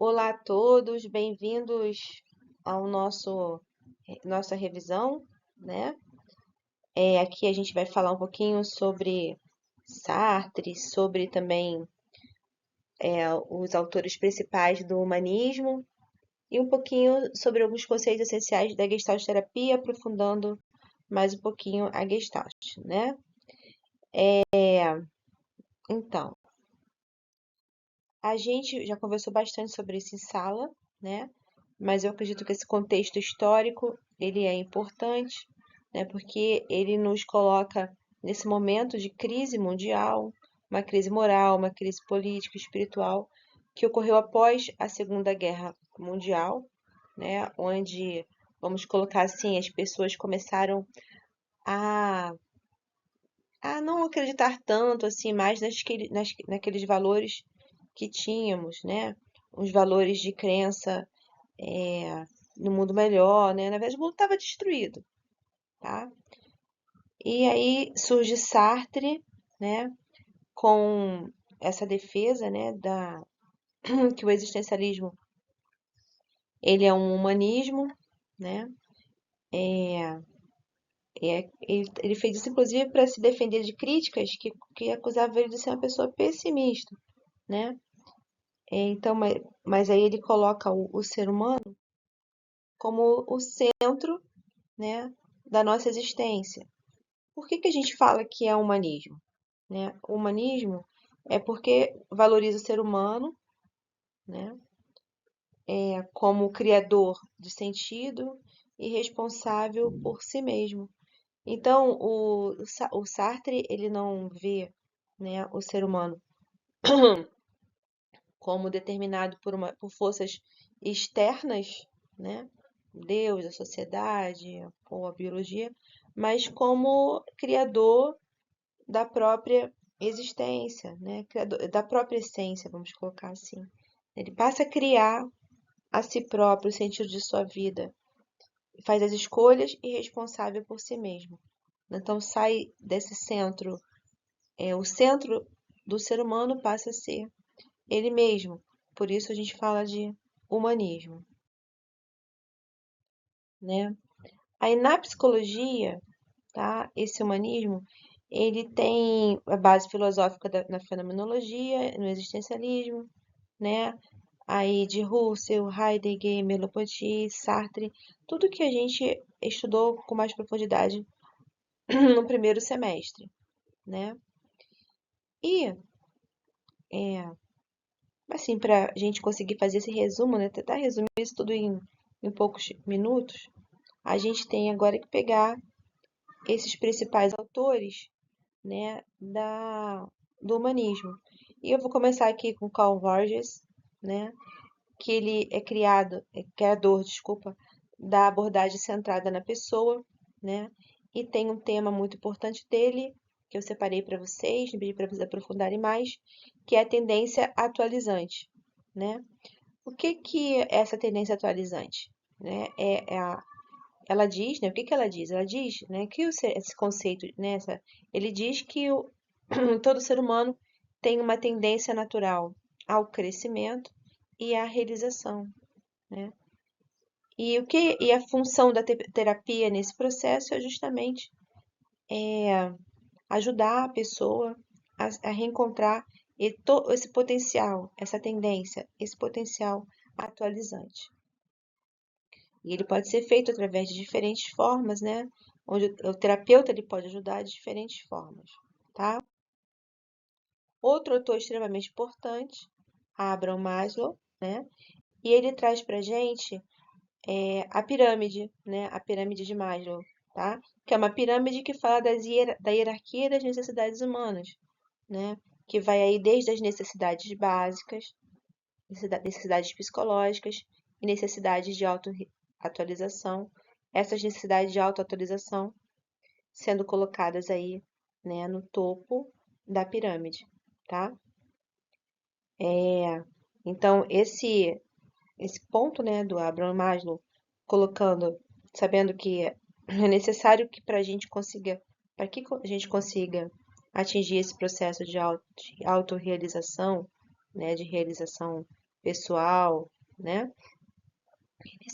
Olá a todos, bem-vindos ao nossa revisão, né? Aqui a gente vai falar um pouquinho sobre Sartre, sobre também os autores principais do humanismo e um pouquinho sobre alguns conceitos essenciais da Gestalt terapia, aprofundando mais um pouquinho a Gestalt, né? Então, a gente já conversou bastante sobre isso em sala, né? Mas eu acredito que esse contexto histórico ele é importante, né? Porque ele nos coloca nesse momento de crise mundial, uma crise moral, uma crise política, espiritual, que ocorreu após a Segunda Guerra Mundial, né? Onde, vamos colocar assim, as pessoas começaram a, a não acreditar tanto assim mais naqueles valores que tínhamos, né? Os valores de crença no mundo melhor, né? Na verdade, o mundo estava destruído, tá? E aí surge Sartre, né? Com essa defesa, né? Que o existencialismo ele é um humanismo, né? Ele fez isso inclusive para se defender de críticas que acusavam ele de ser uma pessoa pessimista, né? Então, mas aí ele coloca o ser humano como o centro, né, da nossa existência. Por que a gente fala que é humanismo, né? O humanismo é porque valoriza o ser humano, né? Como criador de sentido e responsável por si mesmo. Então, o Sartre, ele não vê, né, o ser humano como determinado por forças externas, né? Deus, a sociedade ou a biologia, mas como criador da própria existência, né? Da própria essência, vamos colocar assim. Ele passa a criar a si próprio o sentido de sua vida, faz as escolhas e é responsável por si mesmo. Então sai desse centro, o centro do ser humano passa a ser ele mesmo. Por isso a gente fala de humanismo, né? Aí na psicologia, tá? Esse humanismo, ele tem a base filosófica na fenomenologia, no existencialismo, né? Aí de Husserl, Heidegger, Merleau-Ponty, Sartre, tudo que a gente estudou com mais profundidade no primeiro semestre, né? E, assim, para a gente conseguir fazer esse resumo, né? Tentar resumir isso tudo em poucos minutos, a gente tem agora que pegar esses principais autores, né, do humanismo. E eu vou começar aqui com Carl Borges, né, que ele é criador, desculpa, da abordagem centrada na pessoa, né, e tem um tema muito importante dele, que eu separei para vocês, pedi para vocês aprofundarem mais, que é a tendência atualizante, né? O que é essa tendência atualizante? Né? Ela diz, né? O que ela diz? Ela diz, né, que esse conceito, né, ele diz que todo ser humano tem uma tendência natural ao crescimento e à realização, né? E a função da terapia nesse processo é justamente ajudar a pessoa a reencontrar esse potencial, essa tendência, esse potencial atualizante. E ele pode ser feito através de diferentes formas, né? Onde o terapeuta ele pode ajudar de diferentes formas, tá? Outro autor extremamente importante, Abraham Maslow, né? E ele traz pra gente a pirâmide, né? A pirâmide de Maslow, tá? Que é uma pirâmide que fala da hierarquia das necessidades humanas, né? Que vai aí desde as necessidades básicas, necessidades psicológicas e necessidades de autoatualização. Essas necessidades de autoatualização sendo colocadas aí, né, no topo da pirâmide, tá? Então, esse ponto, né, do Abraham Maslow, colocando, sabendo que é necessário que para que a gente consiga atingir esse processo de autorrealização, né, de realização pessoal, né?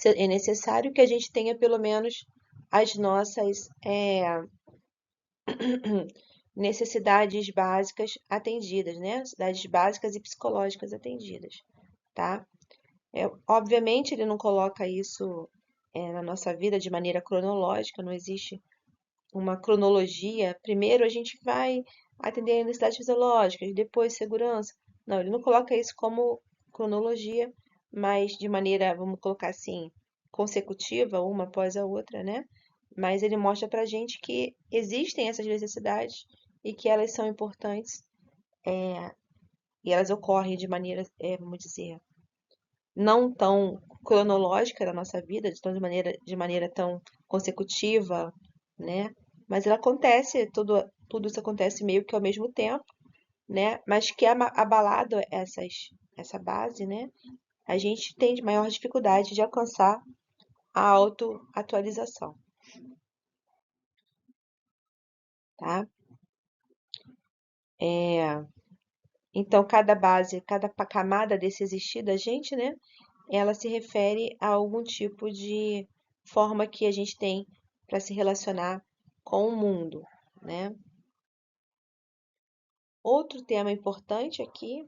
É necessário que a gente tenha pelo menos as nossas necessidades básicas atendidas, né? Necessidades básicas e psicológicas atendidas, tá? Obviamente, ele não coloca isso na nossa vida de maneira cronológica, não existe uma cronologia. Primeiro a gente vai atender a necessidades fisiológicas, depois segurança. Não, ele não coloca isso como cronologia, mas de maneira, vamos colocar assim, consecutiva, uma após a outra, né? Mas ele mostra pra gente que existem essas necessidades e que elas são importantes e elas ocorrem de maneira, vamos dizer, não tão cronológica da nossa vida, de maneira tão consecutiva, né? Mas ela acontece, tudo isso acontece meio que ao mesmo tempo, né? Mas que abalado essa base, né? A gente tem maior dificuldade de alcançar a autoatualização, tá? Então, cada base, cada camada desse existir da gente, né? Ela se refere a algum tipo de forma que a gente tem para se relacionar com o mundo, né? Outro tema importante aqui,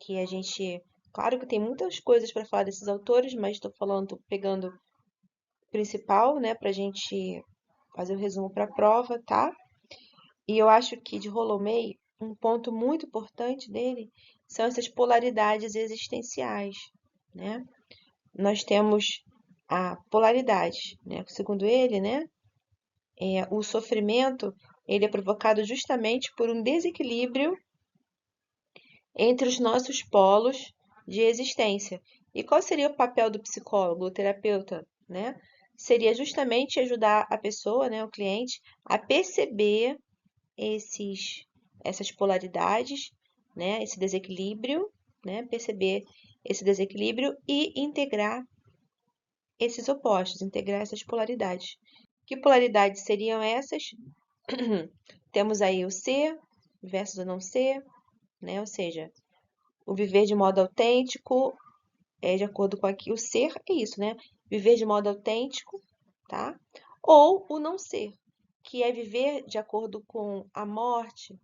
que a gente, claro que tem muitas coisas para falar desses autores, mas estou falando, tô pegando o principal, né, para a gente fazer o resumo para a prova, tá? E eu acho que de Rolomei, um ponto muito importante dele são essas polaridades existenciais, né? Nós temos a polaridade, né? Segundo ele, né? O sofrimento ele é provocado justamente por um desequilíbrio entre os nossos polos de existência. E qual seria o papel do psicólogo, do terapeuta, né? Seria justamente ajudar a pessoa, né, o cliente, a perceber essas polaridades, né, esse desequilíbrio, né, perceber esse desequilíbrio e integrar esses opostos, integrar essas polaridades. Que polaridades seriam essas? Temos aí o ser versus o não ser, né? Ou seja, o viver de modo autêntico de acordo com aqui o ser é isso, né? Viver de modo autêntico, tá? Ou o não ser, que é viver de acordo com a morte,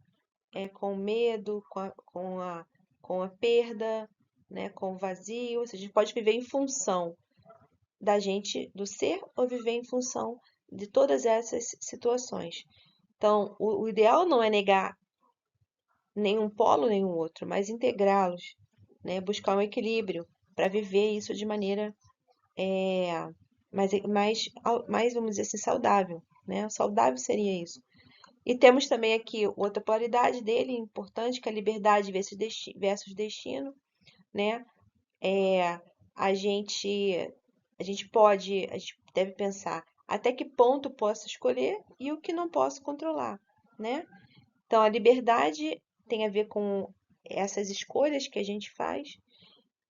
com o medo, com a perda, né? Com o vazio. Ou seja, a gente pode viver em função da gente, do ser, ou viver em função de todas essas situações. Então, o ideal não é negar nenhum polo, nenhum outro, mas integrá-los, né? Buscar um equilíbrio para viver isso de maneira mais, vamos dizer assim, saudável, né? Saudável seria isso. E temos também aqui outra polaridade dele, importante, que é a liberdade versus destino, né? É, a gente, a gente deve pensar até que ponto posso escolher e o que não posso controlar, né? Então, a liberdade tem a ver com essas escolhas que a gente faz,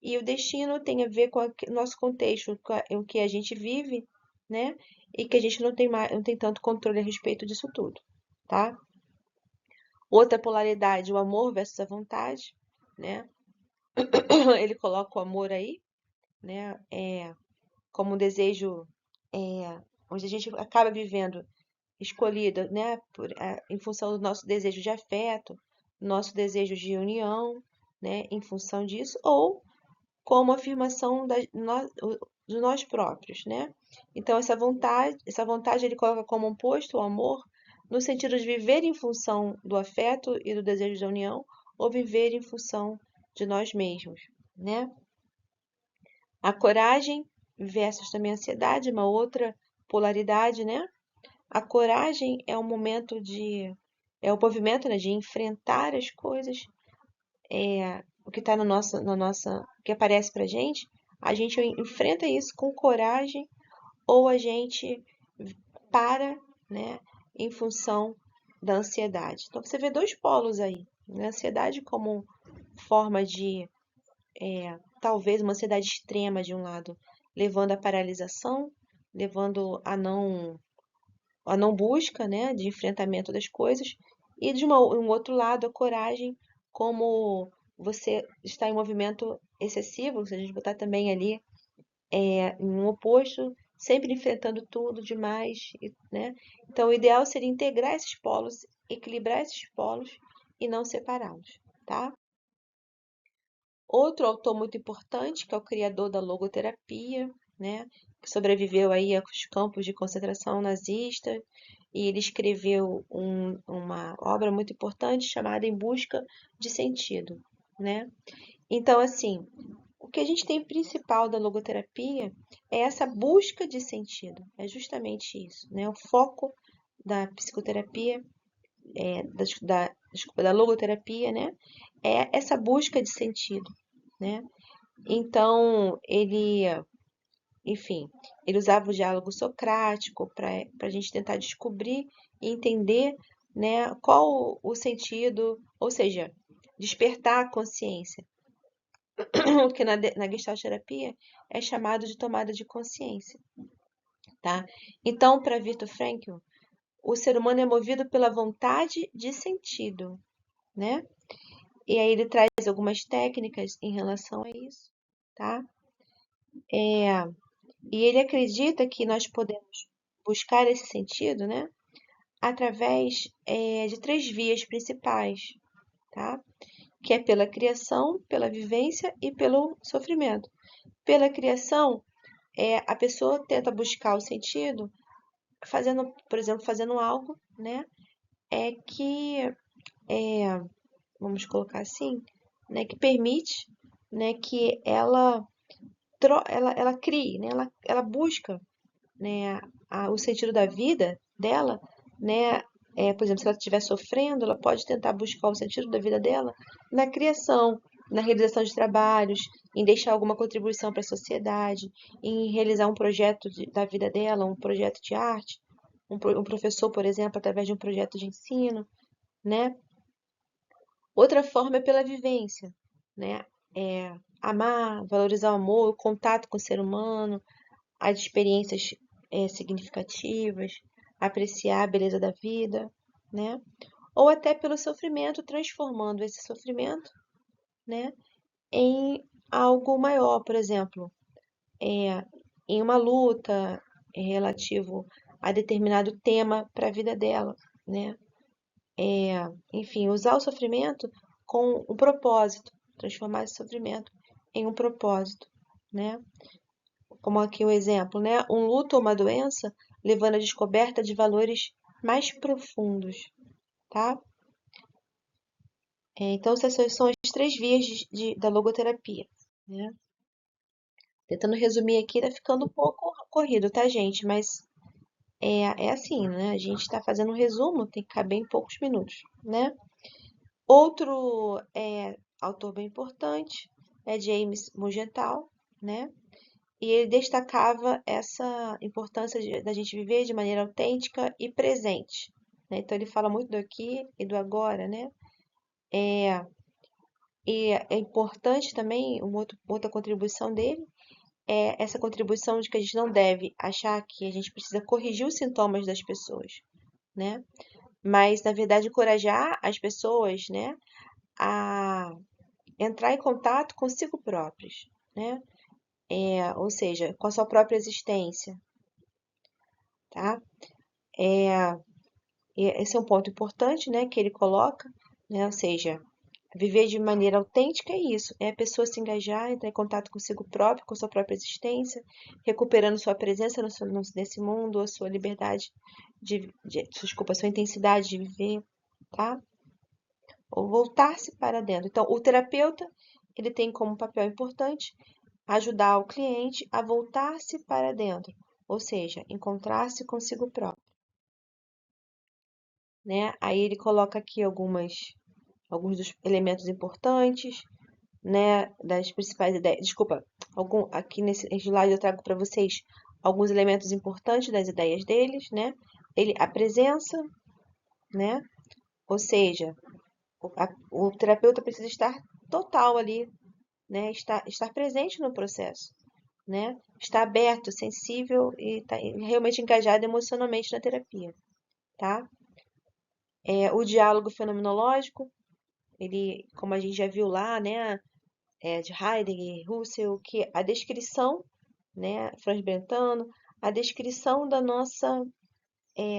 e o destino tem a ver com o nosso contexto, o que a gente vive, né? E que a gente não tem tanto controle a respeito disso tudo, tá? Outra polaridade, o amor versus a vontade, né? Ele coloca o amor aí, né? Como um desejo, onde a gente acaba vivendo escolhida, né? Em função do nosso desejo de afeto, nosso desejo de união, né? Em função disso, ou como afirmação de nós próprios, né? Então, essa vontade ele coloca como oposto o amor, no sentido de viver em função do afeto e do desejo da união, ou viver em função de nós mesmos, né? A coragem versus também a ansiedade, uma outra polaridade, né? A coragem é um momento é o movimento, né, de enfrentar as coisas, o que está o que aparece pra a gente enfrenta isso com coragem ou a gente para, né, em função da ansiedade. Então você vê dois polos aí, né? A ansiedade como forma de, talvez uma ansiedade extrema de um lado, levando à paralisação, levando a não busca, né, de enfrentamento das coisas, e de um outro lado a coragem como você está em movimento excessivo, se a gente botar também ali em um oposto, sempre enfrentando tudo demais, né? Então, o ideal seria integrar esses polos, equilibrar esses polos e não separá-los, tá? Outro autor muito importante, que é o criador da logoterapia, né? Que sobreviveu aí aos campos de concentração nazista, e ele escreveu uma obra muito importante chamada Em Busca de Sentido, né? Então, assim, o que a gente tem principal da logoterapia é essa busca de sentido, é justamente isso, né? O foco da psicoterapia, desculpa, da logoterapia, né? É essa busca de sentido, né? Então, enfim, ele usava o diálogo socrático para a gente tentar descobrir e entender, né, qual o sentido, ou seja, despertar a consciência, o que na Gestalt terapia é chamado de tomada de consciência, tá? Então, para Viktor Frankl, o ser humano é movido pela vontade de sentido, né? E aí ele traz algumas técnicas em relação a isso, tá? E ele acredita que nós podemos buscar esse sentido, né? Através de três vias principais, tá? Que é pela criação, pela vivência e pelo sofrimento. Pela criação, a pessoa tenta buscar o sentido fazendo, por exemplo, fazendo algo, né? Que, vamos colocar assim, né? Que permite, né? Que ela crie, né? Ela busca, né? O sentido da vida dela, né? Por exemplo, se ela estiver sofrendo, ela pode tentar buscar o sentido da vida dela na criação, na realização de trabalhos, em deixar alguma contribuição para a sociedade, em realizar um projeto da vida dela, um projeto de arte, um professor, por exemplo, através de um projeto de ensino, né? Outra forma é pela vivência, né? Amar, valorizar o amor, o contato com o ser humano, as experiências significativas, apreciar a beleza da vida, né? Ou até pelo sofrimento, transformando esse sofrimento, né, em algo maior, por exemplo, em uma luta relativo a determinado tema para a vida dela, né? Enfim, usar o sofrimento com um propósito, transformar esse sofrimento em um propósito, né? Como aqui o exemplo, né? Um luto ou uma doença levando à descoberta de valores mais profundos, tá? Então, essas são as três vias da logoterapia, né? Tentando resumir aqui, tá ficando um pouco corrido, tá, gente? Mas é assim, né? A gente está fazendo um resumo, tem que caber em poucos minutos, né? Outro autor bem importante é James Morgenthau, né? E ele destacava essa importância da gente viver de maneira autêntica e presente, né? Então ele fala muito do aqui e do agora, né? E é importante também, outra contribuição dele é essa contribuição de que a gente não deve achar que a gente precisa corrigir os sintomas das pessoas, né? Mas, na verdade, encorajar as pessoas, né, a entrar em contato consigo próprios, né? Ou seja, com a sua própria existência, tá? E esse é um ponto importante, né, que ele coloca, né? Ou seja, viver de maneira autêntica é isso, é a pessoa se engajar, entrar em contato consigo próprio, com sua própria existência, recuperando sua presença nesse mundo, a sua liberdade desculpa, a sua intensidade de viver, tá? Ou voltar-se para dentro. Então, o terapeuta, ele tem como papel importante ajudar o cliente a voltar-se para dentro, ou seja, encontrar-se consigo próprio, né? Aí ele coloca aqui alguns dos elementos importantes, né, das principais ideias. Desculpa, aqui nesse slide eu trago para vocês alguns elementos importantes das ideias deles, né? A presença, né? Ou seja, o terapeuta precisa estar total ali, né? Estar presente no processo, né? Estar aberto, sensível e tá realmente engajado emocionalmente na terapia, tá? O diálogo fenomenológico, ele, como a gente já viu lá, né? de Heidegger, Russell, que a descrição, né, Franz Brentano, a descrição da nossa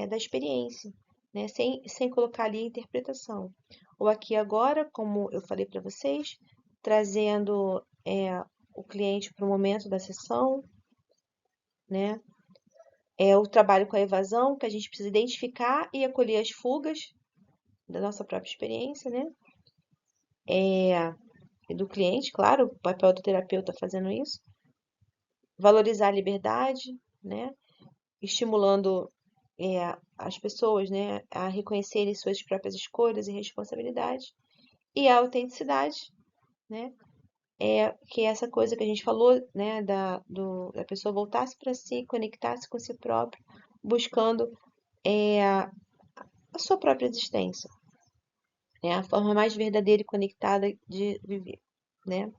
da experiência, né, sem colocar ali a interpretação. O aqui e agora, como eu falei para vocês, trazendo o cliente para o momento da sessão, né? É o trabalho com a evasão, que a gente precisa identificar e acolher as fugas da nossa própria experiência, né? E do cliente, claro, o papel do terapeuta fazendo isso. Valorizar a liberdade, né? Estimulando as pessoas, né, a reconhecerem suas próprias escolhas e responsabilidades. E a autenticidade, né? Que é essa coisa que a gente falou, né, da pessoa voltar-se para si, conectar-se com si próprio, buscando a sua própria existência, né? A forma mais verdadeira e conectada de viver, né?